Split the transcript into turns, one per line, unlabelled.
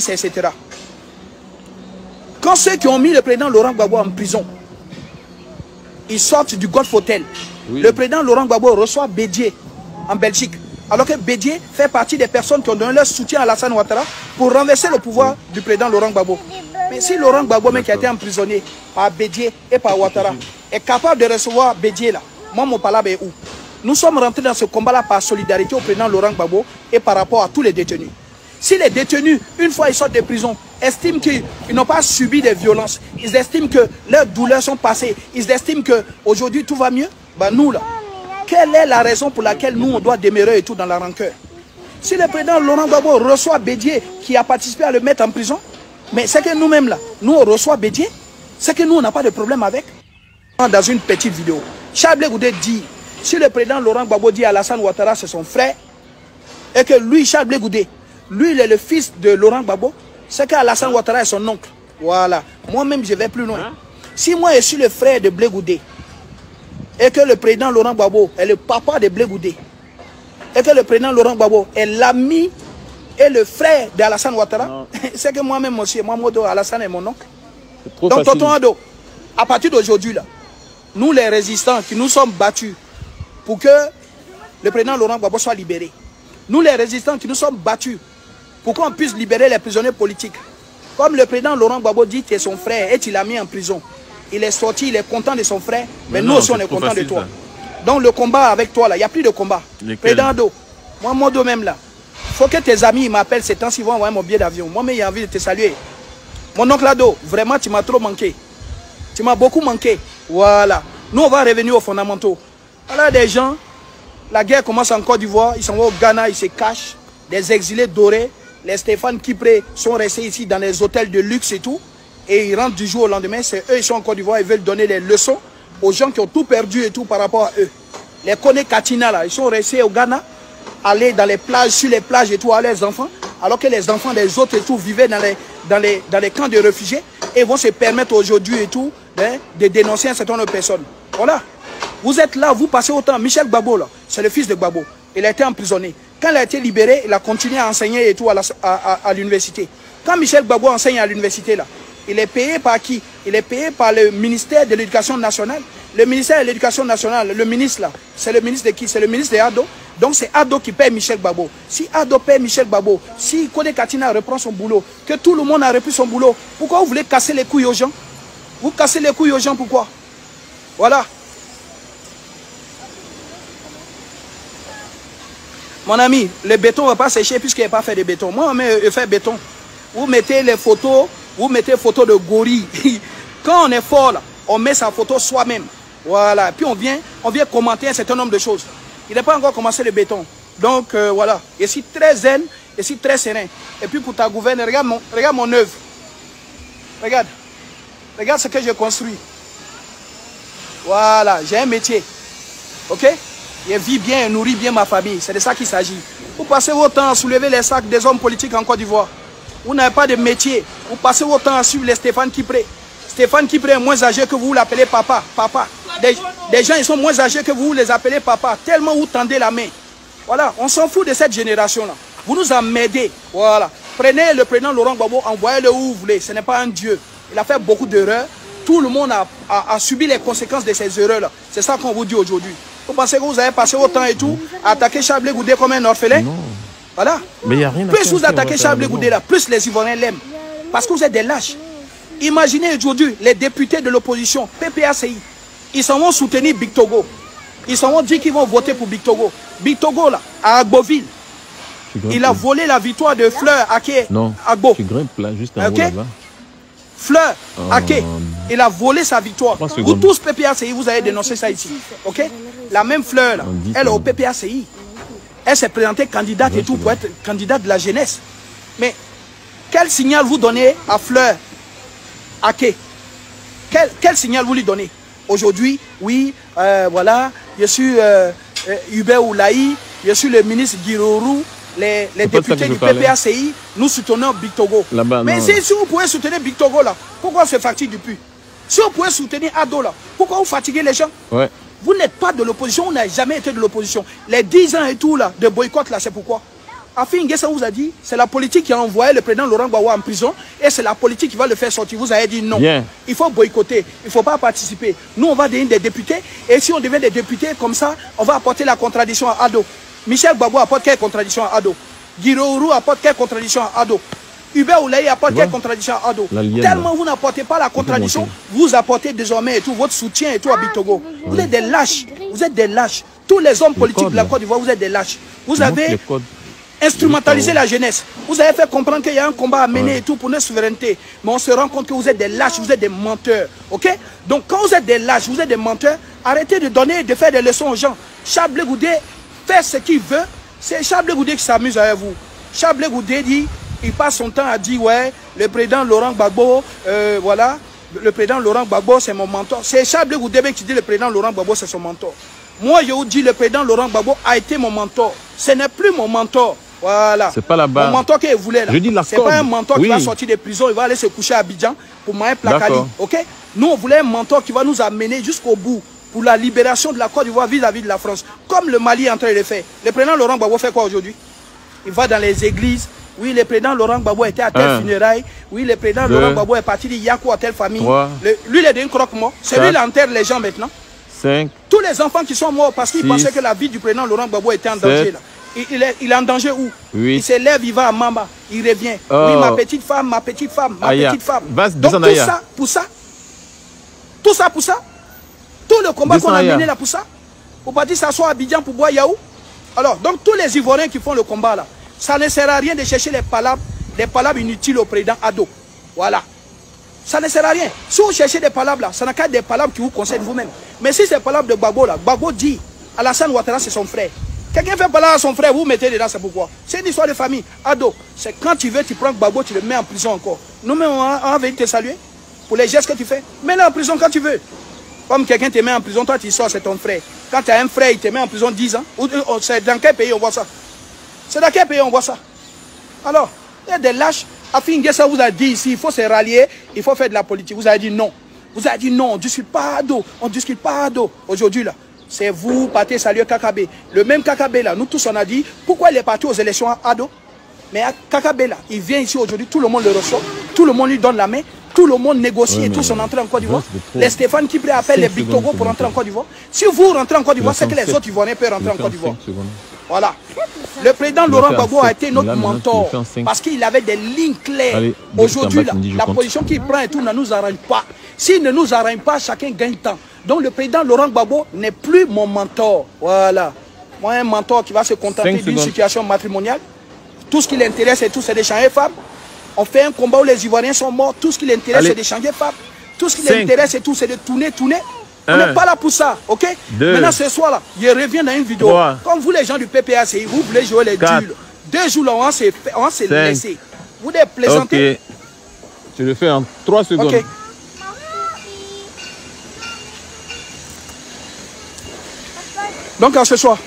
etc. Quand ceux qui ont mis le président Laurent Gbagbo en prison, ils sortent du Golf Hotel. Oui. Le président Laurent Gbagbo reçoit Bédié en Belgique. Alors que Bédié fait partie des personnes qui ont donné leur soutien à Alassane Ouattara pour renverser le pouvoir du président Laurent Gbagbo. Mais si Laurent Gbagbo, qui a été emprisonné par Bédié et par Ouattara, est capable de recevoir Bédié là, moi mon palabre est où? Nous sommes rentrés dans ce combat-là par solidarité au président Laurent Gbagbo et par rapport à tous les détenus. Si les détenus, une fois ils sortent de prison, estiment qu'ils n'ont pas subi des violences, ils estiment que leurs douleurs sont passées, ils estiment qu'aujourd'hui tout va mieux, ben nous là, quelle est la raison pour laquelle nous on doit demeurer et tout dans la rancœur? Si le président Laurent Gbagbo reçoit Bédié qui a participé à le mettre en prison, mais c'est que nous-mêmes là, nous on reçoit Bédié, c'est que nous on n'a pas de problème avec. Dans une petite vidéo, Charles Blé Goudé dit, si le président Laurent Gbagbo dit à Alassane Ouattara c'est son frère, et que lui, Charles Blé Goudé, lui il est le fils de Laurent Gbagbo, c'est qu'Alassane Ouattara est son oncle. Voilà. Moi-même je vais plus loin. Si moi je suis le frère de Blé Goudé, et que le président Laurent Gbagbo est le papa de Blé Goudé, et que le président Laurent Gbagbo est l'ami et le frère d'Alassane Ouattara, c'est que moi-même aussi, moi Modo Alassane est mon oncle. Donc Tonton Ado, à partir d'aujourd'hui là, nous les résistants qui nous sommes battus pour que le président Laurent Gbagbo soit libéré, nous les résistants qui nous sommes battus pour qu'on puisse libérer les prisonniers politiques, comme le président Laurent Gbagbo dit que son frère et il l'a mis en prison, il est sorti, il est content de son frère, mais nous aussi on est content de toi. Donc le combat avec toi là, il n'y a plus de combat. Président Ado, moi Modo même là, il faut que tes amis m'appellent ces temps-ci, vont envoyer mon billet d'avion. Moi-même j'ai envie de te saluer. Mon oncle Ado, vraiment tu m'as trop manqué. Tu m'as beaucoup manqué. Voilà. Nous on va revenir aux fondamentaux. Voilà des gens, la guerre commence en Côte d'Ivoire, ils s'en vont au Ghana, ils se cachent. Des exilés dorés, les Stéphane Kipré sont restés ici dans les hôtels de luxe et tout. Et ils rentrent du jour au lendemain, c'est eux, ils sont en Côte d'Ivoire, ils veulent donner des leçons aux gens qui ont tout perdu et tout par rapport à eux. Les Kone Katina là, ils sont restés au Ghana, aller dans les plages, sur les plages et tout, à leurs enfants, alors que les enfants des autres et tout vivaient dans les camps de réfugiés et vont se permettre aujourd'hui et tout de dénoncer un certain nombre de personnes. Voilà. Vous êtes là, vous passez autant. Michel Gbagbo là, c'est le fils de Gbagbo. Il a été emprisonné. Quand il a été libéré, il a continué à enseigner et tout à l'université. Quand Michel Gbagbo enseigne à l'université là, il est payé par qui? Il est payé par le ministère de l'Éducation nationale. Le ministère de l'Éducation nationale, le ministre là, c'est le ministre de qui? C'est le ministre de Ado. Donc c'est Ado qui paye Michel Gbagbo. Si Ado paye Michel Gbagbo, si Kone Katina reprend son boulot, que tout le monde a repris son boulot, pourquoi vous voulez casser les couilles aux gens? Vous cassez les couilles aux gens, pourquoi? Voilà. Mon ami, le béton ne va pas sécher puisqu'il n'est pas fait de béton. Moi, je fais béton. Vous mettez les photos, vous mettez photos de gorille. Quand on est fort, là, on met sa photo soi-même. Voilà. Puis on vient commenter un certain nombre de choses. Il n'est pas encore commencé le béton. Donc voilà. Je suis très zen, je suis très serein. Et puis pour ta gouverne, regarde mon œuvre. Regarde. Regarde ce que j'ai construit. Voilà. J'ai un métier. Ok? Je vis bien et nourris bien ma famille. C'est de ça qu'il s'agit. Vous passez votre temps à soulever les sacs des hommes politiques en Côte d'Ivoire. Vous n'avez pas de métier. Vous passez votre temps à suivre les Stéphane Kipré. Stéphane Kipré est moins âgé que vous l'appelez papa. Papa. Des gens, ils sont moins âgés que vous les appelez papa. Tellement vous tendez la main. Voilà. On s'en fout de cette génération-là. Vous nous emmerdez. Voilà. Prenez le président Laurent Gbagbo, envoyez-le où vous voulez. Ce n'est pas un dieu. Il a fait beaucoup d'erreurs. Tout le monde a subi les conséquences de ces erreurs-là. C'est ça qu'on vous dit aujourd'hui. Vous pensez que vous avez passé autant et tout à attaquer Charles Blé Goudé comme un orphelin? Non. Voilà.
Mais y a rien à
plus vous attaquez Charles Blé Goudé là, plus les Ivoiriens l'aiment. Parce que vous êtes des lâches. Imaginez aujourd'hui les députés de l'opposition, PPACI, ils s'en vont soutenir Big Togo. Ils s'en vont dire qu'ils vont voter pour Big Togo. Big Togo là, à Agboville, il a volé la victoire de Fleur Ake.
Non,
Agbo.
tu grimpes là, juste en haut là-bas.
Fleur Ake, il a volé sa victoire. Vous tous PPACI, vous avez dénoncé ça ici. Ok? La même Fleur là, elle est au PPACI. Elle s'est présentée candidate et tout pour être candidate de la jeunesse. Mais quel signal vous donnez à Fleur Ake? Quel signal vous lui donnez? Aujourd'hui, oui, voilà, je suis Hubert Oulaï, je suis le ministre Guirorou, les députés du PPACI, nous soutenons Big Togo. Mais si vous pouvez soutenir Big Togo là, pourquoi on se fatigue depuis? Si vous pouvez soutenir Ado là, pourquoi vous fatiguez les gens?
Ouais.
Vous n'êtes pas de l'opposition, vous n'avez jamais été de l'opposition. Les 10 ans et tout là, de boycott là, c'est pourquoi? Afi Nguessa vous a dit, c'est la politique qui a envoyé le président Laurent Gbagbo en prison et c'est la politique qui va le faire sortir. Vous avez dit non.
Bien.
Il faut boycotter, il ne faut pas participer. Nous, on va devenir des députés et si on devient des députés comme ça, on va apporter la contradiction à Ado. Michel Gbagbo apporte quelle contradiction à Ado? Girourou apporte quelle contradiction à Ado? Hubert Oulaye apporte quelle contradiction à Ado? Tellement vous n'apportez pas la contradiction, vous apportez désormais et tout votre soutien et tout à Bitogo. Vous êtes des lâches, vous êtes des lâches. Tous les hommes politiques de la Côte d'Ivoire, vous êtes des lâches. Vous avez instrumentaliser la jeunesse. Vous avez fait comprendre qu'il y a un combat à mener et tout pour notre souveraineté. Mais on se rend compte que vous êtes des lâches, vous êtes des menteurs. Ok? Donc quand vous êtes des lâches, vous êtes des menteurs, arrêtez de donner et de faire des leçons aux gens. Chablé Goudé fait ce qu'il veut. C'est Chablé Goudé qui s'amuse avec vous. Chablé Goudé dit, il passe son temps à dire, ouais, le président Laurent Gbagbo, voilà, le président Laurent Gbagbo c'est mon mentor. C'est Chablé Goudé qui dit le président Laurent Gbagbo c'est son mentor. Moi je vous dis, le président Laurent Gbagbo a été mon mentor. Ce n'est plus mon mentor. Voilà.
C'est pas là-bas.
Mon mentor qu'il voulait là.
Je dis la
c'est pas un mentor qui va sortir des prisons, il va aller se coucher à Abidjan pour Maï Plakali. Ok? Nous, on voulait un mentor qui va nous amener jusqu'au bout pour la libération de la Côte d'Ivoire vis-à-vis de la France. Comme le Mali est en train de le faire. Le président Laurent Gbagbo fait quoi aujourd'hui? Il va dans les églises. Oui, le président Laurent Gbagbo était à tel funérailles. Oui, le président Laurent Gbagbo est parti de Yakou à telle famille. Lui, il est d'un croque-mort. C'est lui qui enterre les gens maintenant.
5.
Tous les enfants qui sont morts parce qu'ils pensaient que la vie du président Laurent Gbagbo était en danger là. Il est en danger où? Il s'élève, il va à Mamba, il revient. Oui, ma petite femme, ma petite femme, ma petite femme. Donc tout ça, pour ça, tout ça pour ça, tout le combat qu'on a mené là pour ça, pour pas dire s'asseoir à Abidjan pour boire Yaou. Alors, donc tous les Ivoiriens qui font le combat là, ça ne sert à rien de chercher des palabres inutiles au président Ado. Voilà. Ça ne sert à rien. Si vous cherchez des palabres là, ça n'a qu'à être des palabres qui vous concernent vous-même. Mais si c'est palabres de Gbagbo là, Gbagbo dit, Alassane Ouattara c'est son frère. Quelqu'un fait parler à son frère, vous mettez dedans, c'est pourquoi? C'est une histoire de famille. Ado, c'est quand tu veux, tu prends Gbagbo, tu le mets en prison encore. Nous, on va venir te saluer pour les gestes que tu fais. Mets-le en prison quand tu veux. Comme quelqu'un te met en prison, toi tu sors, c'est ton frère. Quand tu as un frère, il te met en prison 10 ans. C'est dans quel pays on voit ça? C'est dans quel pays on voit ça? Alors, il y a des lâches. Afi Nguessa vous a dit ici, il faut se rallier, il faut faire de la politique. Vous avez dit non. Vous avez dit non, on ne discute pas Ado. On ne discute pas Ado. Aujourd'hui là. C'est vous, partez saluer Kakabé. Le même Kakabé là, nous tous on a dit, pourquoi il est parti aux élections à Ado? Mais Kakabé là, il vient ici aujourd'hui, tout le monde le reçoit, tout le monde lui donne la main, tout le monde négocie et tous sont entrés en Côte d'Ivoire. Les Stéphane Kipré appellent les Big Togo pour rentrer en Côte d'Ivoire. Si vous rentrez en Côte d'Ivoire, c'est que les autres Ivoiriens peuvent rentrer en Côte d'Ivoire. Voilà. Le président Laurent Gbagbo a été notre mentor parce qu'il avait des lignes claires. Aujourd'hui, la position qu'il prend et tout ne nous arrange pas. S'il ne nous arrange pas, chacun gagne temps. Donc le président Laurent Gbagbo n'est plus mon mentor. Voilà. Moi, un mentor qui va se contenter d'une situation matrimoniale. Tout ce qui l'intéresse, c'est d'échanger femmes. On fait un combat où les Ivoiriens sont morts. Tout ce qui l'intéresse, c'est d'échanger femmes. Tout ce qui l'intéresse, c'est de tourner. On n'est pas là pour ça, ok? Maintenant, ce soir-là, je reviens dans une vidéo. Comme vous, les gens du PPACI, vous voulez jouer les durs. 2 jours là, on s'est laissé. Vous devez plaisanter.
Tu le fais en 3 secondes.
Okay. Donc, à ce soir.